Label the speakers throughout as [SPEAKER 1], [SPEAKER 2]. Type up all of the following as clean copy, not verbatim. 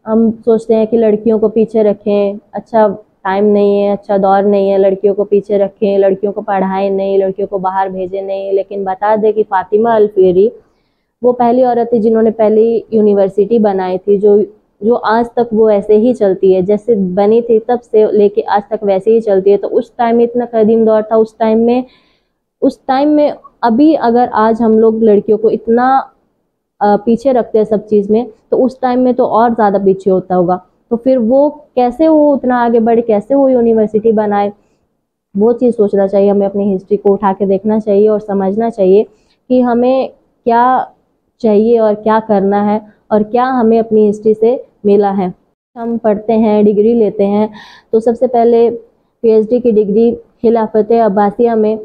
[SPEAKER 1] हम सोचते हैं कि लड़कियों को पीछे रखें, अच्छा टाइम नहीं है, अच्छा दौर नहीं है, लड़कियों को पीछे रखें, लड़कियों को पढ़ाएं नहीं, लड़कियों को बाहर भेजें नहीं। लेकिन बता दें कि फातिमा अल-फेहरी वो पहली औरत थी जिन्होंने पहली यूनिवर्सिटी बनाई थी, जो आज तक वो ऐसे ही चलती है, जैसे बनी थी तब से लेके आज तक वैसे ही चलती है। तो उस टाइम में इतना कदीम दौर था, उस टाइम में अभी अगर आज हम लोग लड़कियों को इतना पीछे रखते हैं सब चीज़ में, तो उस टाइम में तो और ज़्यादा पीछे होता होगा। तो फिर वो कैसे वो उतना आगे बढ़े, कैसे वो यूनिवर्सिटी बनाए, वो चीज़ सोचना चाहिए। हमें अपनी हिस्ट्री को उठा के देखना चाहिए और समझना चाहिए कि हमें क्या चाहिए और क्या करना है और क्या हमें अपनी हिस्ट्री से मिला है। हम पढ़ते हैं, डिग्री लेते हैं, तो सबसे पहले पीएचडी की डिग्री खिलाफत अब्बासिया में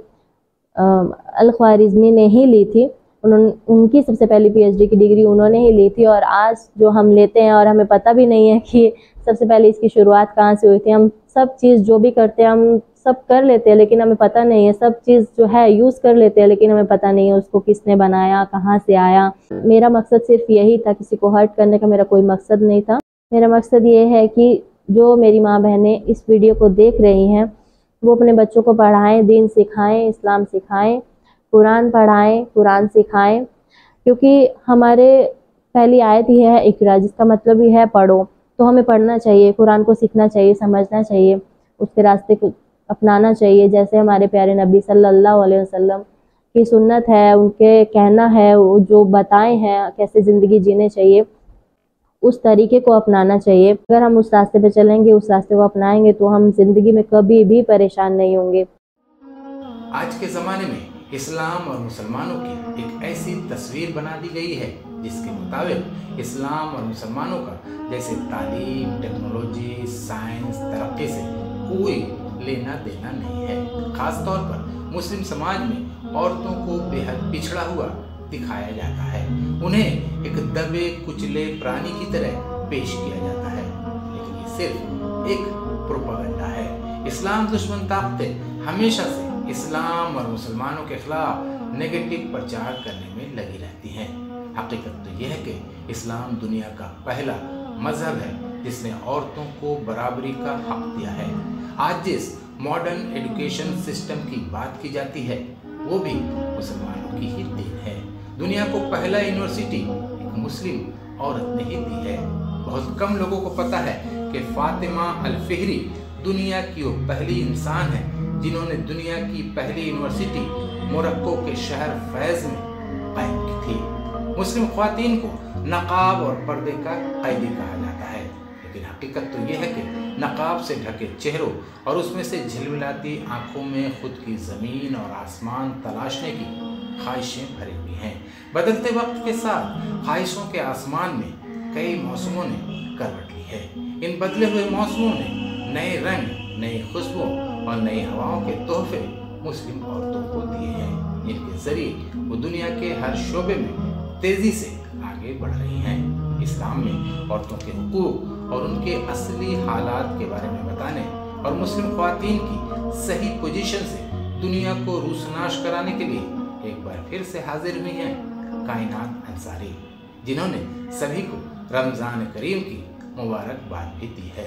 [SPEAKER 1] अल-ख्वारिज़मी ने ही ली थी। उनकी सबसे पहली पीएचडी की डिग्री उन्होंने ही ली थी। और आज जो हम लेते हैं और हमें पता भी नहीं है कि सबसे पहले इसकी शुरुआत कहाँ से हुई थी। हम सब चीज़ जो भी करते हैं हम सब कर लेते हैं, लेकिन हमें पता नहीं है। सब चीज़ जो है यूज़ कर लेते हैं, लेकिन हमें पता नहीं है उसको किसने बनाया, कहाँ से आया। मेरा मकसद सिर्फ यही था, किसी को हर्ट करने का मेरा कोई मकसद नहीं था। मेरा मकसद ये है कि जो मेरी माँ बहनें इस वीडियो को देख रही हैं वो अपने बच्चों को पढ़ाएं, दीन सिखाएं, इस्लाम सिखाएं, कुरान पढ़ाएं, कुरान सिखाएं। क्योंकि हमारे पहली आयत ही है इकरा, जिसका मतलब ही है पढ़ो। तो हमें पढ़ना चाहिए, कुरान को सीखना चाहिए, समझना चाहिए, उसके रास्ते को अपनाना चाहिए। जैसे हमारे प्यारे नबी सल्लल्लाहु अलैहि वसल्लम की सुन्नत है, उनके कहना है, वो जो बताए हैं कैसे ज़िंदगी जीने चाहिए, उस तरीके को अपनाना चाहिए। अगर हम उस रास्ते पे चलेंगे, उस रास्ते को अपनाएंगे, तो हम जिंदगी में कभी भी परेशान नहीं होंगे।
[SPEAKER 2] आज के ज़माने में इस्लाम और मुसलमानों की एक ऐसी तस्वीर बना दी गई है जिसके मुताबिक इस्लाम और मुसलमानों का जैसे तालीम, टेक्नोलॉजी, साइंस, तरक्की से कोई लेना देना नहीं है। खास तौर पर मुस्लिम समाज में औरतों को बेहद पिछड़ा हुआ दिखाया जाता है। उन्हें एक दबे कुचले प्राणी की तरह पेश किया जाता है। लेकिन ये सिर्फ एक प्रोपेगेंडा है। इस्लाम दुश्मन ताकतें हमेशा से इस्लाम और मुसलमानों के खिलाफ नेगेटिव प्रचार करने में लगी रहती हैं। हकीकत तो यह है कि इस्लाम दुनिया का पहला मजहब है जिसने औरतों को बराबरी का हक दिया है। आज जिस मॉडर्न एजुकेशन सिस्टम की बात की जाती है वो भी मुसलमानों की ही देन है। दुनिया को पहला यूनिवर्सिटी एक मुस्लिम औरत ने ही दी है। बहुत कम लोगों को पता है कि फातिमा अल-फेहरी दुनिया की वो पहली इंसान है जिन्होंने दुनिया की पहली यूनिवर्सिटी मोरक्को के शहर फैज में कायम की थी। मुस्लिम ख्वातीन को नकाब और पर्दे का कैदी कहा जाता है, लेकिन हकीकत तो यह है कि नकाब से ढके चेहरों और उसमें से झिलमिलाती आंखों में खुद की ज़मीन और आसमान तलाशने की ख्वाहिशें भरी हुई हैं। बदलते वक्त के साथ ख्वाहिशों के आसमान में कई मौसमों ने करवट ली है। इन बदले हुए मौसमों ने नए रंग, नई खुशबुओं और नई हवाओं के तोहफे मुस्लिम औरतों को दिए हैं। इनके जरिए वो दुनिया के हर शोबे में तेजी से आगे बढ़ रही हैं। इस्लाम में औरतों के हुकूक और उनके असली हालात के बारे में बताने और मुस्लिम ख्वातीन की सही पोजीशन से दुनिया को रूसनाश कराने के लिए एक बार फिर से हाजिर हुई हैं कायनात अंसारी, जिन्होंने सभी को रमज़ान करीम की मुबारकबाद भी दी है।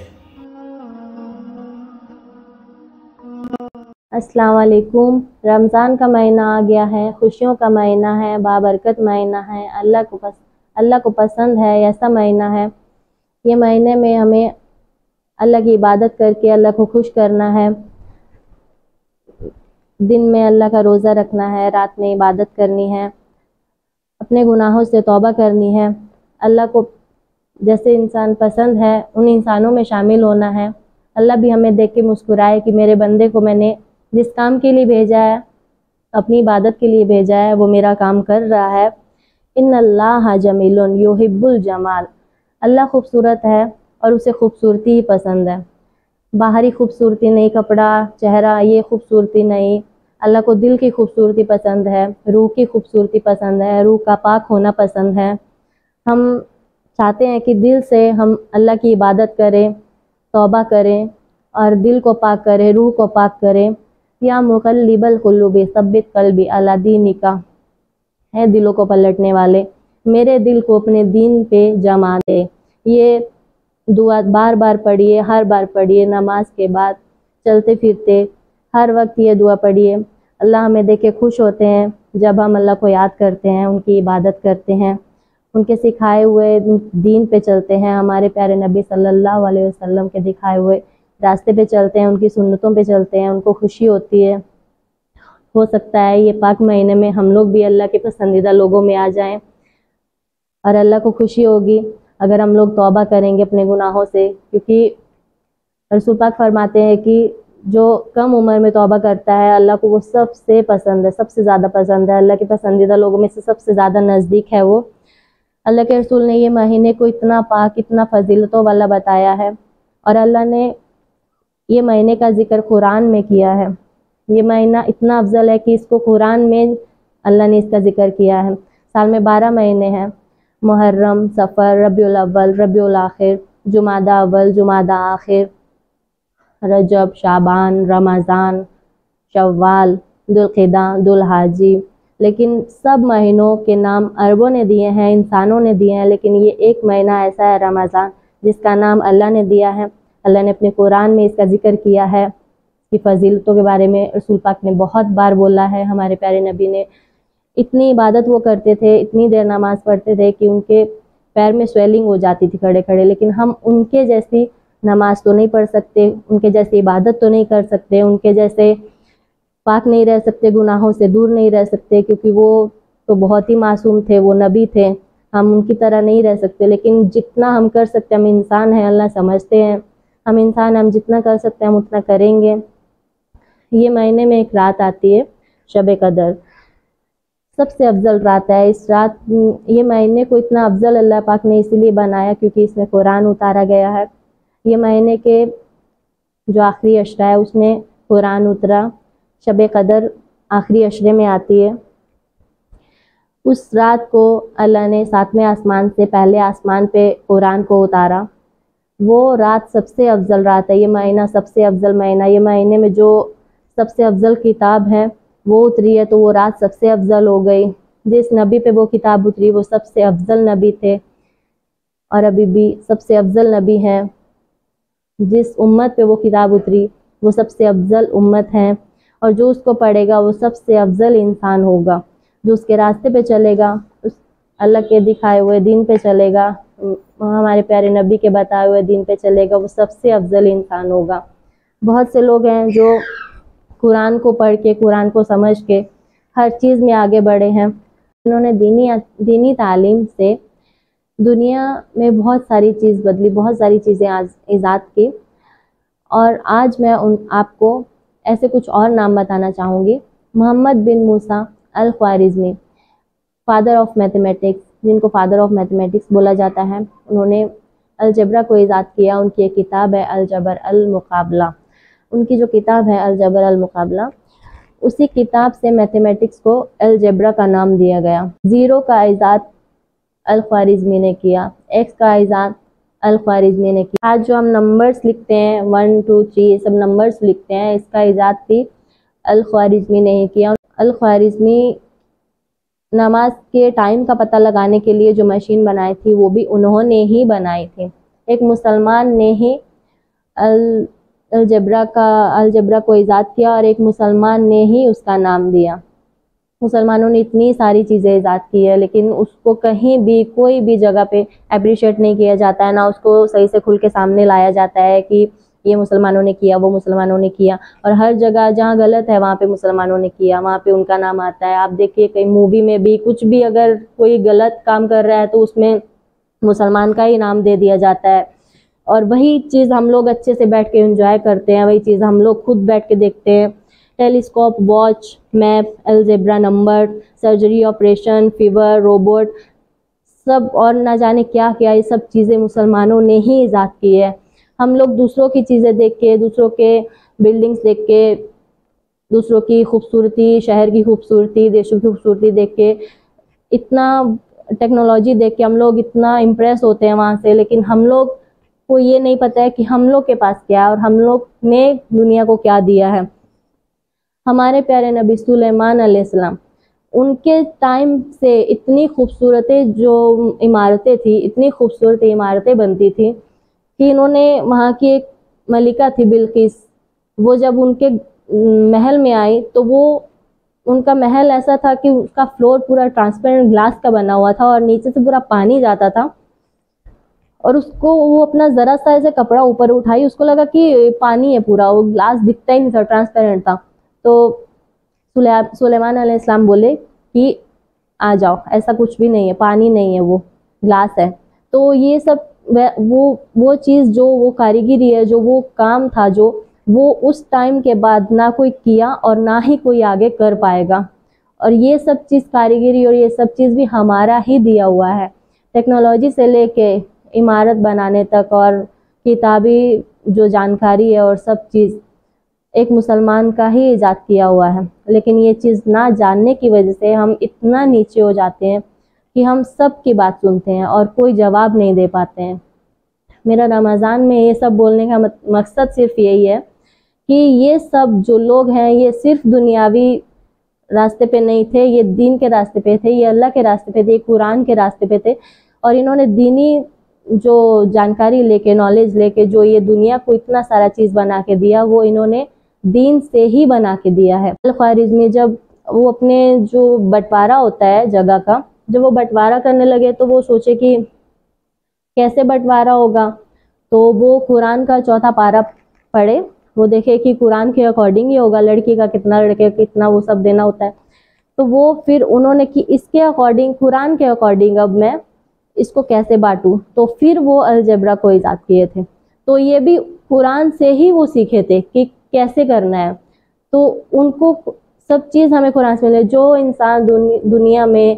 [SPEAKER 1] अस्सलाम वालेकुम। रमज़ान का महीना आ गया है, खुशियों का महीना है, बाबरकत महीना है, अल्लाह को पसंद है ऐसा महीना है। ये महीने में हमें अल्लाह की इबादत करके अल्लाह को खुश करना है। दिन में अल्लाह का रोज़ा रखना है, रात में इबादत करनी है, अपने गुनाहों से तौबा करनी है, अल्लाह को जैसे इंसान पसंद है उन इंसानों में शामिल होना है। अल्लाह भी हमें देख के मुस्कुराए कि मेरे बंदे को मैंने जिस काम के लिए भेजा है, अपनी इबादत के लिए भेजा है, वो मेरा काम कर रहा है। इन्नल्लाह जमीलुन युहिब्बुल जमाल। अल्लाह खूबसूरत है और उसे खूबसूरती ही पसंद है। बाहरी खूबसूरती नहीं, कपड़ा, चेहरा, ये खूबसूरती नहीं। अल्लाह को दिल की खूबसूरती पसंद है, रूह की खूबसूरती पसंद है, रूह का पाक होना पसंद है। हम चाहते हैं कि दिल से हम अल्लाह की इबादत करें, तौबा करें और दिल को पाक करें, रूह को पाक करें। या मुक़ल्लिबल क़ुलूबि सब्बित क़ल्बी अला दीनिका, है दिलों को पलटने वाले, मेरे दिल को अपने दीन पे जमा दे। ये दुआ बार बार पढ़िए, हर बार पढ़िए, नमाज के बाद, चलते फिरते हर वक्त ये दुआ पढ़िए। अल्लाह हमें देख के खुश होते हैं जब हम अल्लाह को याद करते हैं, उनकी इबादत करते हैं, उनके सिखाए हुए दीन पे चलते हैं, हमारे प्यारे नबी सल्लल्लाहु अलैहि वसल्लम के दिखाए हुए रास्ते पे चलते हैं, उनकी सुन्नतों पे चलते हैं, उनको खुशी होती है। हो सकता है ये पाक महीने में हम लोग भी अल्लाह के पसंदीदा लोगों में आ जाएं और अल्लाह को खुशी होगी अगर हम लोग तौबा करेंगे अपने गुनाहों से, क्योंकि रसूल पाक फरमाते हैं कि जो कम उम्र में तौबा करता है अल्लाह को वो सबसे पसंद है, सबसे ज़्यादा पसंद है, अल्लाह के पसंदीदा लोगों में से सबसे ज़्यादा नज़दीक है वो। अल्लाह के रसूल ने ये महीने को इतना पाक, इतना फजीलतों वाला बताया है और अल्लाह ने ये महीने का जिक्र कुरान में किया है। ये महीना इतना अफजल है कि इसको कुरान में अल्लाह ने इसका जिक्र किया है। साल में 12 महीने हैं, मुहर्रम, सफ़र, रबीउल अव्वल, रबीउल आखिर, जुमादा अव्वल, जुमादा आखिर, रजब, शाबान, रमज़ान, शव्वाल, दुल्क़िदा, दुल्हाजी। लेकिन सब महीनों के नाम अरबों ने दिए हैं, इंसानों ने दिए हैं, लेकिन ये एक महीना ऐसा है रमज़ान जिसका नाम अल्लाह ने दिया है। अल्लाह ने अपने कुरान में इसका जिक्र किया है कि फ़जीलतों के बारे में रसूल पाक ने बहुत बार बोला है। हमारे प्यारे नबी ने इतनी इबादत वो करते थे, इतनी देर नमाज़ पढ़ते थे कि उनके पैर में स्वेलिंग हो जाती थी खड़े खड़े, लेकिन हम उनके जैसी नमाज तो नहीं पढ़ सकते, उनके जैसी इबादत तो नहीं कर सकते, उनके जैसे पाक नहीं रह सकते, गुनाहों से दूर नहीं रह सकते, क्योंकि वो तो बहुत ही मासूम थे, वो नबी थे। हम उनकी तरह नहीं रह सकते, लेकिन जितना हम कर सकते, हम इंसान हैं, अल्लाह समझते हैं, हम इंसान, हम जितना कर सकते हैं हम उतना करेंगे। ये महीने में एक रात आती है शब कदर, सबसे अफजल रात है। इस रात, ये महीने को इतना अफजल अल्लाह पाक ने इसीलिए बनाया क्योंकि इसमें कुरान उतारा गया है। ये महीने के जो आखिरी अशरा है उसमें कुरान उतरा। शब कदर आखिरी अशरे में आती है। उस रात को अल्लाह ने 7वें आसमान से पहले आसमान पे कुरान को उतारा। वो रात सबसे अफजल रात है। ये महीना सबसे अफजल महीना। ये महीने में जो सबसे अफजल किताब है वो उतरी है, तो वो रात सबसे अफजल हो गई। जिस नबी पे वो किताब उतरी वो सबसे अफजल नबी थे और अभी भी सबसे अफजल नबी हैं। जिस उम्मत पे वो किताब उतरी वो सबसे अफजल उम्मत है, और जो उसको पढ़ेगा वो सबसे अफजल इंसान होगा। जो उसके रास्ते पे चलेगा, उस अल्लाह के दिखाए हुए दीन पे चलेगा, हमारे प्यारे नबी के बताए हुए दीन पे चलेगा, वो सबसे अफजल इंसान होगा। बहुत से लोग हैं जो कुरान को पढ़ के, कुरान को समझ के हर चीज़ में आगे बढ़े हैं। इन्होंने दीनी तालीम से दुनिया में बहुत सारी चीज़ बदली, बहुत सारी चीज़ें ईजाद की। और आज मैं आपको ऐसे कुछ और नाम बताना चाहूँगी। मोहम्मद बिन मूसा अल ख्वारिज़मी, फादर ऑफ मैथमेटिक्स, जिनको फादर ऑफ मैथमेटिक्स बोला जाता है, उन्होंने अलजबरा को ईजाद किया। उनकी एक किताब है अलजबर अल मुकाबला। उनकी जो किताब है अलजबर अल मुकाबला, उसी किताब से मैथमेटिक्स को अलजबरा का नाम दिया गया। ज़ीरो का ईजाद अल ख्वारिज़मी ने किया, एक्स का ईजाद अल ख्वारिज़मी ने किया। आज जो हम नंबर्स लिखते हैं 1 2 3 ये सब नंबर्स लिखते हैं, इसका ईजाद भी अल ख्वारिज़मी ने ही किया। अल ख्वारिज़मी नमाज के टाइम का पता लगाने के लिए जो मशीन बनाई थी वो भी उन्होंने ही बनाई थी। एक मुसलमान ने ही अलजबरा को ईजाद किया और एक मुसलमान ने ही उसका नाम दिया। मुसलमानों ने इतनी सारी चीज़ें ईजाद की है, लेकिन उसको कहीं भी कोई भी जगह पे अप्रिशिएट नहीं किया जाता है, ना उसको सही से खुल के सामने लाया जाता है कि ये मुसलमानों ने किया, वो मुसलमानों ने किया। और हर जगह जहाँ गलत है वहाँ पे मुसलमानों ने किया, वहाँ पे उनका नाम आता है। आप देखिए कहीं मूवी में भी कुछ भी अगर कोई गलत काम कर रहा है तो उसमें मुसलमान का ही नाम दे दिया जाता है। और वही चीज़ हम लोग अच्छे से बैठ के एंजॉय करते हैं, वही चीज़ हम लोग खुद बैठ के देखते हैं। Telescope, watch, map, algebra, number, surgery, operation, fever, robot, सब और ना जाने क्या क्या, ये सब चीज़ें मुसलमानों ने ही ईजाद की है। हम लोग दूसरों की चीज़ें देख के, दूसरों के बिल्डिंग्स देख के, दूसरों की खूबसूरती, शहर की खूबसूरती, देशों की खूबसूरती देख के, इतना टेक्नोलॉजी देख के हम लोग इतना इम्प्रेस होते हैं वहाँ से, लेकिन हम लोग को ये नहीं पता है कि हम लोग के पास क्या है और हम लोग ने दुनिया को क्या दिया है। हमारे प्यारे नबी सुलेमान अलैहिस्सलाम, उनके टाइम से इतनी खूबसूरतें जो इमारतें थी, इतनी खूबसूरत इमारतें बनती थी कि इन्होंने वहाँ की एक मलिका थी बिल्किस, वो जब उनके महल में आई तो वो उनका महल ऐसा था कि उसका फ्लोर पूरा ट्रांसपेरेंट ग्लास का बना हुआ था और नीचे से पूरा पानी जाता था। और उसको वो अपना ज़रा सा ऐसे कपड़ा ऊपर उठाई, उसको लगा कि पानी है पूरा, वो ग्लास दिखता ही नहीं था, ट्रांसपेरेंट था। तो सुलेमान अलैहिस्सलाम बोले कि आ जाओ, ऐसा कुछ भी नहीं है, पानी नहीं है, वो ग्लास है। तो ये सब वो चीज़, जो वो कारीगिरी है, जो वो काम था, जो वो उस टाइम के बाद ना कोई किया और ना ही कोई आगे कर पाएगा। और ये सब चीज़ कारीगिरी और ये सब चीज़ भी हमारा ही दिया हुआ है। टेक्नोलॉजी से लेके इमारत बनाने तक और किताबी जो जानकारी है और सब चीज़ एक मुसलमान का ही ईजाद किया हुआ है। लेकिन ये चीज़ ना जानने की वजह से हम इतना नीचे हो जाते हैं कि हम सब की बात सुनते हैं और कोई जवाब नहीं दे पाते हैं। मेरा रमज़ान में ये सब बोलने का मकसद सिर्फ यही है कि ये सब जो लोग हैं ये सिर्फ दुनियावी रास्ते पे नहीं थे, ये दीन के रास्ते पे थे, ये अल्लाह के रास्ते पे थे, कुरान के रास्ते पे थे। और इन्होंने दीनी जो जानकारी लेके, नॉलेज लेके, जो ये दुनिया को इतना सारा चीज़ बना के दिया, वो इन्होंने दीन से ही बना के दिया है। अल-ख्वारिज़मी जब वो अपने जो बंटवारा होता है जगह का, जब वो बंटवारा करने लगे तो वो सोचे कि कैसे बंटवारा होगा। तो वो कुरान का चौथा पारा पढ़े, वो देखे कि कुरान के अकॉर्डिंग ही होगा, लड़की का कितना, लड़के का कितना, वो सब देना होता है। तो वो फिर उन्होंने कि इसके अकॉर्डिंग, कुरान के अकॉर्डिंग अब मैं इसको कैसे बांटूं। तो फिर वो अलजेब्रा को ईजाद किए थे। तो ये भी कुरान से ही वो सीखे थे कि कैसे करना है। तो उनको सब चीज़ हमें कुरान से मिले। जो इंसान दुनिया में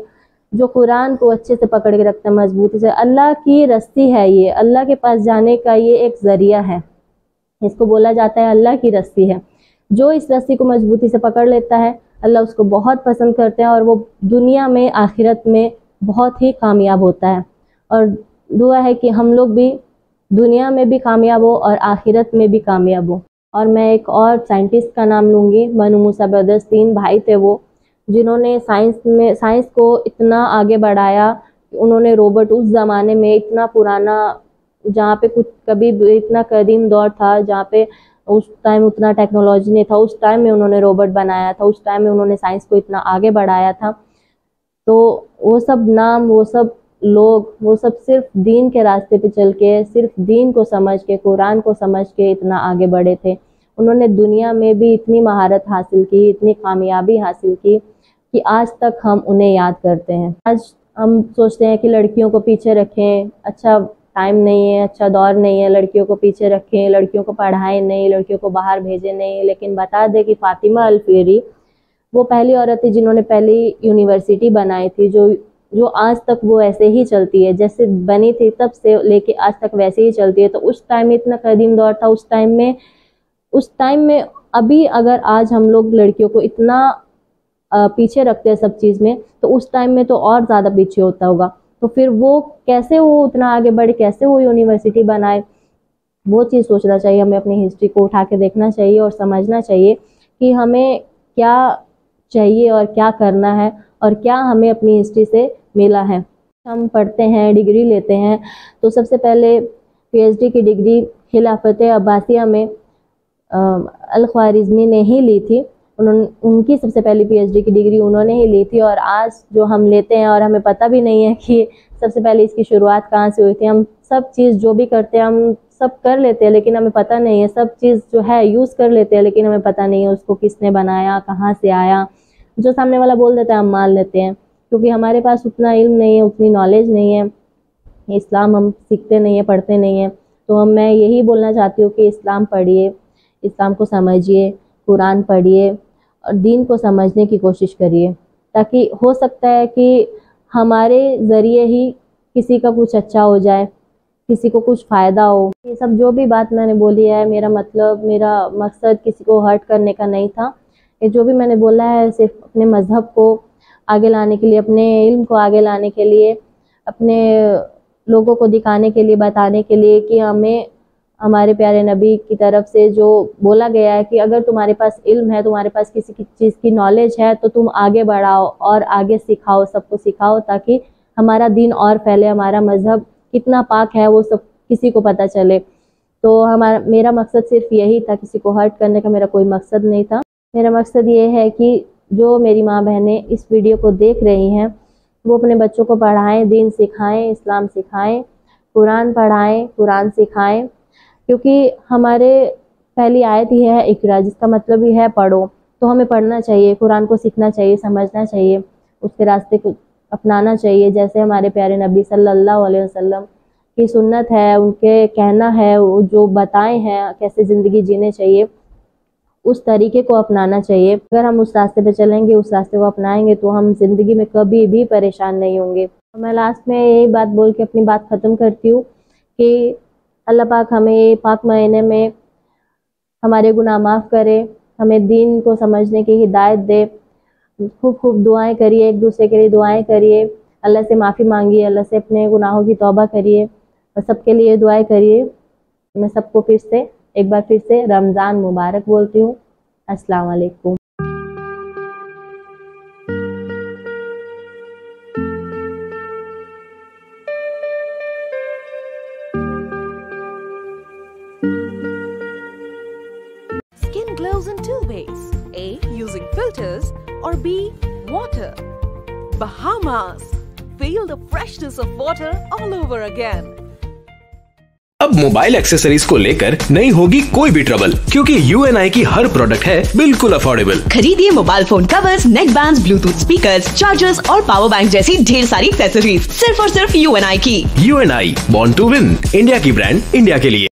[SPEAKER 1] जो कुरान को अच्छे से पकड़ के रखता है मजबूती से, अल्लाह की रस्सी है ये, अल्लाह के पास जाने का ये एक ज़रिया है। इसको बोला जाता है अल्लाह की रस्सी है। जो इस रस्सी को मजबूती से पकड़ लेता है, अल्लाह उसको बहुत पसंद करते हैं और वो दुनिया में, आखिरत में बहुत ही कामयाब होता है। और दुआ है कि हम लोग भी दुनिया में भी कामयाब हो और आखिरत में भी कामयाब हो। और मैं एक और साइंटिस्ट का नाम लूँगी, बनु मूसा ब्रदर्स। 3 भाई थे वो, जिन्होंने साइंस को इतना आगे बढ़ाया। उन्होंने रोबोट, उस ज़माने में इतना पुराना, जहाँ पे कुछ कभी इतना कदीम दौर था, जहाँ पे उस टाइम उतना टेक्नोलॉजी नहीं था, उस टाइम में उन्होंने रोबोट बनाया था, उस टाइम में उन्होंने साइंस को इतना आगे बढ़ाया था। तो वो सब नाम, वो सब लोग, वो सब सिर्फ दीन के रास्ते पे चल के, सिर्फ दीन को समझ के, कुरान को समझ के इतना आगे बढ़े थे। उन्होंने दुनिया में भी इतनी महारत हासिल की, इतनी कामयाबी हासिल की कि आज तक हम उन्हें याद करते हैं। आज हम सोचते हैं कि लड़कियों को पीछे रखें, अच्छा टाइम नहीं है, अच्छा दौर नहीं है, लड़कियों को पीछे रखें, लड़कियों को पढ़ाएं नहीं, लड़कियों को बाहर भेजें नहीं। लेकिन बता दें कि फातिमा अल-फेरी वो पहली औरत थी जिन्होंने पहली यूनिवर्सिटी बनाई थी, जो आज तक वो ऐसे ही चलती है, जैसे बनी थी तब से लेके आज तक वैसे ही चलती है। तो उस टाइम में इतना कदीम दौर था, उस टाइम में अभी अगर आज हम लोग लड़कियों को इतना पीछे रखते हैं सब चीज़ में, तो उस टाइम में तो और ज़्यादा पीछे होता होगा। तो फिर वो कैसे वो उतना आगे बढ़े, कैसे वो यूनिवर्सिटी बनाए, वो चीज़ सोचना चाहिए। हमें अपनी हिस्ट्री को उठा के देखना चाहिए और समझना चाहिए कि हमें क्या चाहिए और क्या करना है और क्या हमें अपनी हिस्ट्री से मिला है। हम पढ़ते हैं, डिग्री लेते हैं, तो सबसे पहले पीएचडी की डिग्री खिलाफत अब्बासिया में अल-ख्वारिज़मी ने ही ली थी। उनकी सबसे पहली पीएचडी की डिग्री उन्होंने ही ली थी। और आज जो हम लेते हैं और हमें पता भी नहीं है कि सबसे पहले इसकी शुरुआत कहाँ से हुई थी। हम सब चीज़ जो भी करते हैं, हम सब कर लेते हैं, लेकिन हमें पता नहीं है। सब चीज़ जो है यूज़ कर लेते हैं, लेकिन हमें पता नहीं है उसको किसने बनाया, कहाँ से आया। जो सामने वाला बोल देता है हम मान लेते हैं, क्योंकि हमारे पास उतना इल्म नहीं है, उतनी नॉलेज नहीं है। इस्लाम हम सीखते नहीं है, पढ़ते नहीं हैं। तो मैं यही बोलना चाहती हूँ कि इस्लाम पढ़िए, इस्लाम को समझिए, कुरान पढ़िए और दीन को समझने की कोशिश करिए, ताकि हो सकता है कि हमारे ज़रिए ही किसी का कुछ अच्छा हो जाए, किसी को कुछ फ़ायदा हो। ये सब जो भी बात मैंने बोली है, मेरा मकसद किसी को हर्ट करने का नहीं था। ये जो भी मैंने बोला है सिर्फ अपने मज़हब को आगे लाने के लिए, अपने इल्म को आगे लाने के लिए, अपने लोगों को दिखाने के लिए, बताने के लिए कि हमें हमारे प्यारे नबी की तरफ से जो बोला गया है कि अगर तुम्हारे पास इल्म है, तुम्हारे पास किसी की चीज़ की नॉलेज है, तो तुम आगे बढ़ाओ और आगे सिखाओ, सबको सिखाओ, ताकि हमारा दीन और फैले, हमारा मज़हब कितना पाक है वो सब किसी को पता चले। तो मेरा मकसद सिर्फ यही था, किसी को हर्ट करने का मेरा कोई मकसद नहीं था। मेरा मकसद ये है कि जो मेरी माँ बहनें इस वीडियो को देख रही हैं वो अपने बच्चों को पढ़ाएं, दीन सिखाएं, इस्लाम सिखाएं, कुरान पढ़ाएं, कुरान सिखाएं, क्योंकि हमारे पहली आयत ही है इकरा, जिसका मतलब ही है पढ़ो। तो हमें पढ़ना चाहिए, कुरान को सीखना चाहिए, समझना चाहिए, उसके रास्ते को अपनाना चाहिए। जैसे हमारे प्यारे नबी सल्लल्लाहु अलैहि वसल्लम की सुन्नत है, उनके कहना है, वो जो बताए हैं कैसे ज़िंदगी जीने चाहिए, उस तरीके को अपनाना चाहिए। अगर हम उस रास्ते पे चलेंगे, उस रास्ते को अपनाएंगे तो हम ज़िंदगी में कभी भी परेशान नहीं होंगे। मैं लास्ट में यही बात बोल के अपनी बात ख़त्म करती हूँ कि अल्लाह पाक हमें पाक महीने में हमारे गुनाह माफ़ करे, हमें दीन को समझने की हिदायत दे। खूब खूब दुआएं करिए, एक दूसरे के लिए दुआएं करिए, अल्लाह से माफ़ी मांगिए, अल्लाह से अपने गुनाहों की तौबा करिए और सबके लिए दुआएं करिए। मैं सबको एक बार फिर से रमज़ान मुबारक बोलती हूँ। अस्सलाम वालेकुम।
[SPEAKER 3] Skin glows in two ways. A, using filters, or B, water. Bahamas. Feel the freshness of water all over again.
[SPEAKER 4] अब मोबाइल एक्सेसरीज को लेकर नहीं होगी कोई भी ट्रबल, क्योंकि UNI की हर प्रोडक्ट है बिल्कुल अफोर्डेबल।
[SPEAKER 5] खरीदिए मोबाइल फोन कवर्स, नेक बैंड्स, ब्लूटूथ स्पीकर्स, चार्जर्स और पावर बैंक जैसी ढेर सारी एक्सेसरीज सिर्फ और सिर्फ UNI की।
[SPEAKER 4] UNI, born to win, India की ब्रांड इंडिया के लिए।